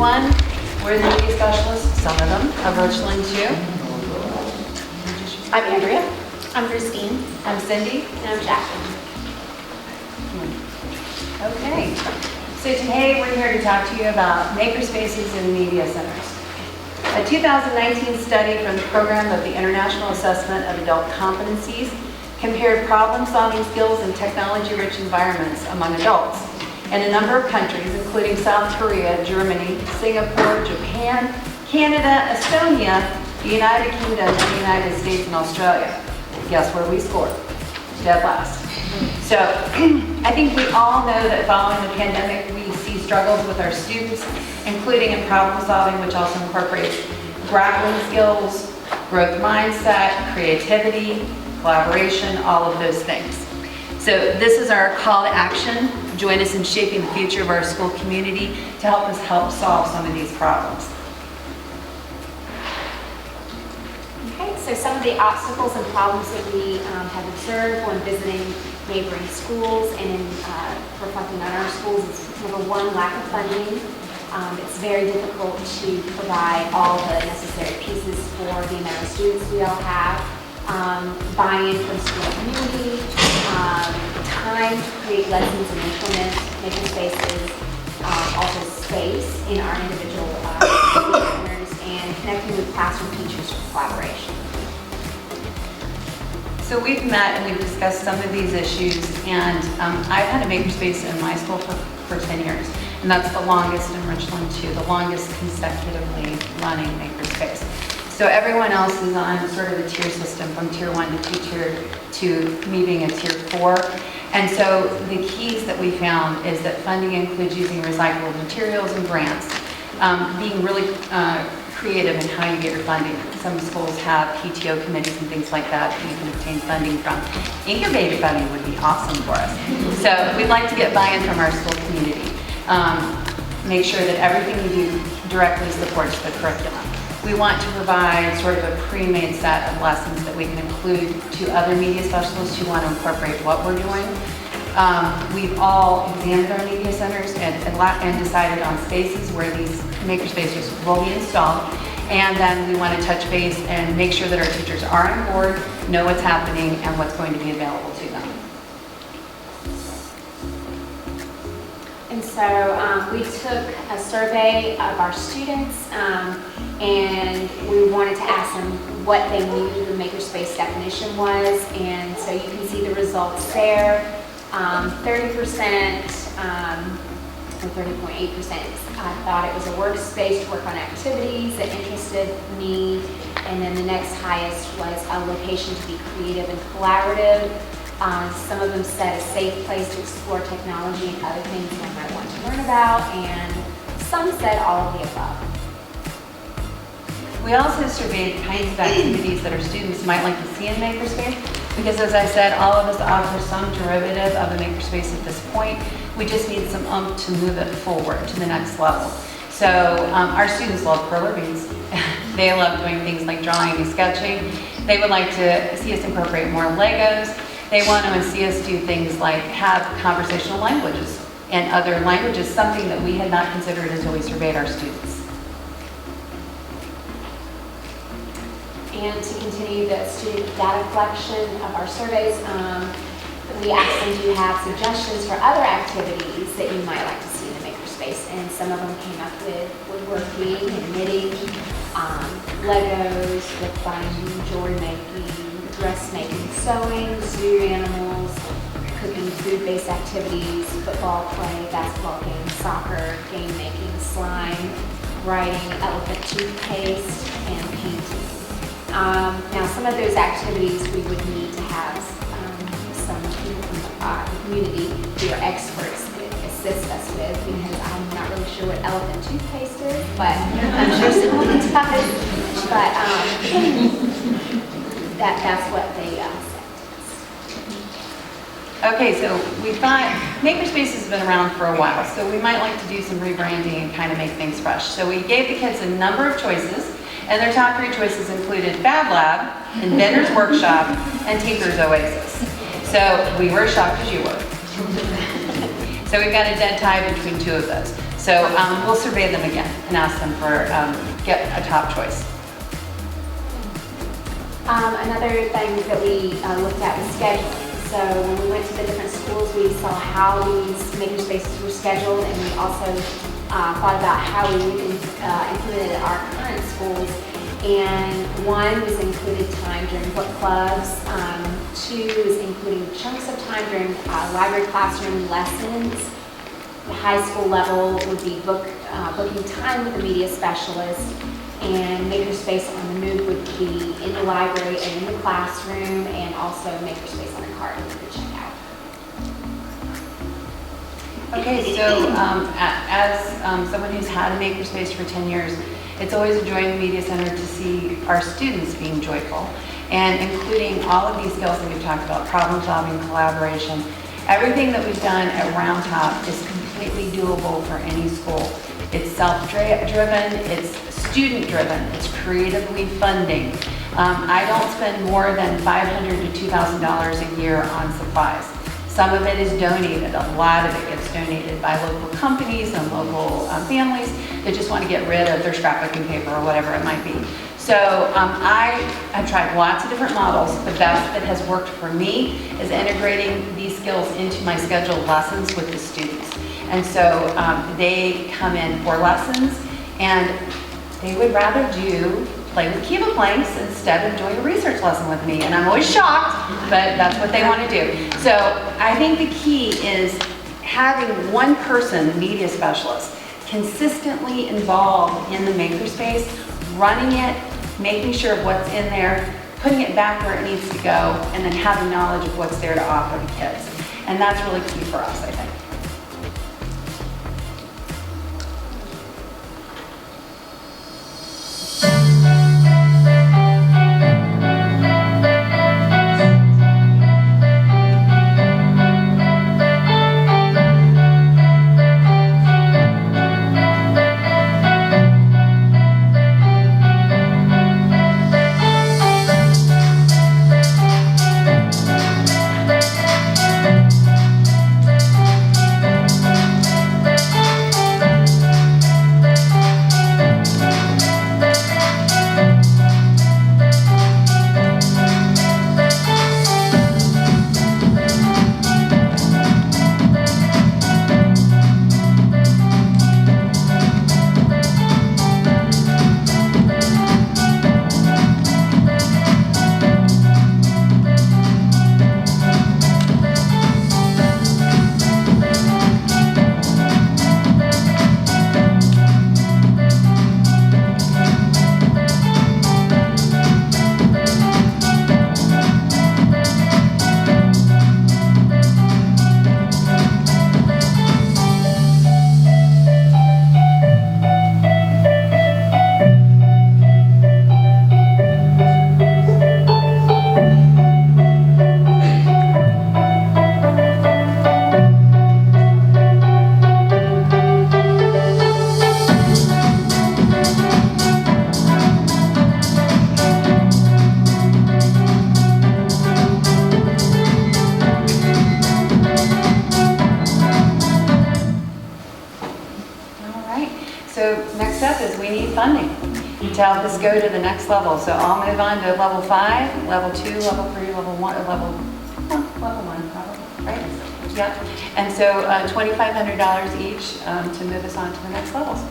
everyone. We're the media specialists, some of them are virtual too. I'm Andrea. I'm Christine. I'm Cindy. And I'm Jacqueline. Okay, so today we're here to talk to you about makerspaces and media centers. A 2019 study from the program of the International Assessment of Adult Competencies compared problem-solving skills in technology-rich environments among adults in a number of countries, including South Korea, Germany, Singapore, Japan, Canada, Estonia, the United Kingdom, and the United States and Australia. Guess where we scored? Dead last. So I think we all know that following the pandemic, we see struggles with our students, including in problem solving, which also incorporates grappling skills, growth mindset, creativity, collaboration, all of those things. So this is our call to action. Join us in shaping the future of our school community to help us solve some of these problems. Okay, so some of the obstacles and problems that we have observed when visiting neighboring schools and in reflecting on our schools is number one, lack of funding. It's very difficult to provide all the necessary pieces for the amount of students we all have. Buy-in from school community, time to create lessons and implement makerspaces, also space in our individual centers, and connecting with classroom teachers for collaboration. So we've met and we've discussed some of these issues, and I've had a makerspace in my school for 10 years, and that's the longest in Richland too, the longest consecutively running makerspace. So everyone else is on sort of a tier system from tier 1 to tier 2, me being a tier 4. And so the keys that we found is that funding includes using recyclable materials and grants, being really creative in how you get your funding. Some schools have PTO committees and things like that you can obtain funding from. Incubator funding would be awesome for us. So we'd like to get buy-in from our school community. Make sure that everything we do directly supports the curriculum. We want to provide sort of a pre-made set of lessons that we can include to other media specialists who want to incorporate what we're doing. We've all examined our media centers and decided on spaces where these makerspaces will be installed. And then we want to touch base and make sure that our teachers are on board, know what's happening, and what's going to be available to them. And so we took a survey of our students and we wanted to ask them what they knew the makerspace definition was, and so you can see the results there. 30% or 30.8% thought it was a workspace to work on activities that interested me, and then the next highest was a location to be creative and collaborative. Some of them said a safe place to explore technology and other things they might want to learn about, and some said all of the above. We also surveyed the kinds of activities that our students might like to see in makerspace, because as I said, all of us offer some derivative of a makerspace at this point. We just need some to move it forward to the next level. So our students love perler beads. They love doing things like drawing and sketching. They would like to see us incorporate more Legos. They want to see us do things like have conversational languages and other languages, something that we had not considered until we surveyed our students. And to continue the student data collection of our surveys, we asked them, do you have suggestions for other activities that you might like to see in the makerspace? And some of them came up with woodworking and knitting, Legos, with binding, jewelry making, dressmaking, sewing, zoo animals, cooking, food-based activities, football play, basketball games, soccer, game making, slime, writing, elephant toothpaste, and painting. Now, some of those activities we would need to have some people from the community who are experts assist us with, because I'm not really sure what elephant toothpaste is, but I'm sure someone does. But that's what they said. Okay, so we thought makerspace has been around for a while, so we might like to do some rebranding and kind of make things fresh. So we gave the kids a number of choices, and their top 3 choices included Fab Lab, Inventor's Workshop, and Tinker's Oasis. So we were shocked as you were. So we've got a dead tie between 2 of those. So we'll survey them again and ask them for, get a top choice. Another thing that we looked at was scheduling. So when we went to the different schools, we saw how these makerspaces were scheduled, and we also thought about how we implemented our current schools. And one was included time during book clubs. Two is including chunks of time during library classroom lessons. The high school level would be booking time with a media specialist. And makerspace on the move would be in the library and in the classroom, and also makerspace on a cart with the checkout. Okay, so as someone who's had a makerspace for 10 years, it's always a joy in the Media Center to see our students being joyful and including all of these skills that we've talked about, problem solving, collaboration. Everything that we've done at Round Top is completely doable for any school. It's self-driven, it's student-driven, it's creatively funding. I don't spend more than $500 to $2,000 a year on supplies. Some of it is donated. A lot of it gets donated by local companies and local families that just want to get rid of their scrapbooking paper or whatever it might be. So I have tried lots of different models. The best that has worked for me is integrating these skills into my scheduled lessons with the students. And so they come in for lessons, and they would rather play with Kiva planks instead of doing a research lesson with me. And I'm always shocked, but that's what they want to do. So I think the key is having one person, media specialist, consistently involved in the makerspace, running it, making sure of what's in there, putting it back where it needs to go, and then having knowledge of what's there to offer the kids. And that's really key for us, I think. Funding to help us go to the next level. So I'll move on to level 5, level 2, level 3, level 1, level 1 probably, right? Yep. And so $2,500 each to move us on to the next levels.